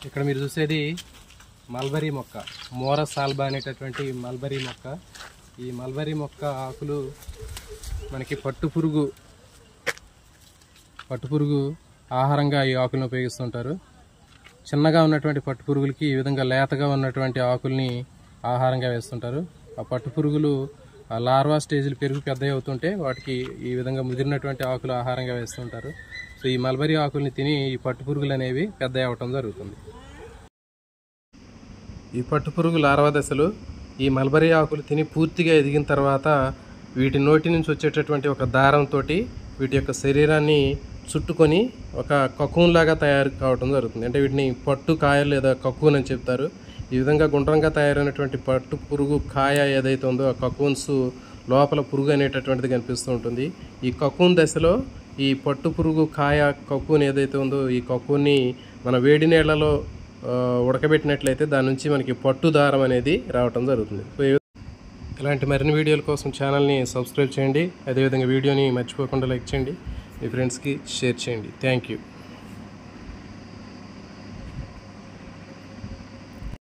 ఇక్కడ మీరు చూసేది మల్బరీ మొక్క, మోరస్ ఆల్బా అనేటటువంటి మల్బరీ మొక్క. ఈ మల్బరీ మొక్క ఆకులు మనకి పట్టుపురుగు ఆహారంగా ఈ ఆకులను ఉపయోగిస్తుంటారు. చిన్నగా ఉన్నటువంటి పట్టుపురుగులకి ఈ విధంగా లేతగా ఉన్నటువంటి ఆకుల్ని ఆహారంగా వేస్తుంటారు. ఆ పట్టుపురుగులు ఆ లార్వా స్టేజ్లు పెరుగు పెద్దవి అవుతుంటే వాటికి ఈ విధంగా ముదిరినటువంటి ఆకులు ఆహారంగా వేస్తుంటారు. సో ఈ మల్బరీ ఆకుల్ని తిని ఈ పట్టుపురుగులు అనేవి పెద్ద అవ్వటం జరుగుతుంది. ఈ పట్టుపురుగు లార్వా దశలు ఈ మల్బరీ ఆకులు తిని పూర్తిగా ఎదిగిన తర్వాత వీటి నోటి నుంచి వచ్చేటటువంటి ఒక దారంతో వీటి యొక్క శరీరాన్ని చుట్టుకొని ఒక కకూన్ లాగా తయారు కావడం జరుగుతుంది. అంటే వీటిని పట్టు కాయ లేదా కకూన్ అని చెప్తారు. ఈ విధంగా గుండ్రంగా తయారైనటువంటి పట్టు పురుగు కాయ ఏదైతే ఉందో ఆ కకూన్స్ లోపల పురుగు అనేటటువంటిది కనిపిస్తూ ఉంటుంది. ఈ కకూన్ దశలో ఈ పట్టు పురుగు కాయ కకూన్ ఏదైతే ఉందో ఈ కకూన్ని మన వేడి నీళ్లలో ఉడకబెట్టినట్లయితే దాని నుంచి మనకి పట్టు దారం అనేది రావటం జరుగుతుంది. సో ఇలాంటి మరిన్ని వీడియోల కోసం ఛానల్ని సబ్స్క్రైబ్ చేయండి. అదేవిధంగా వీడియోని మర్చిపోకుండా లైక్ చేయండి, మీ ఫ్రెండ్స్కి షేర్ చేయండి. Thank you.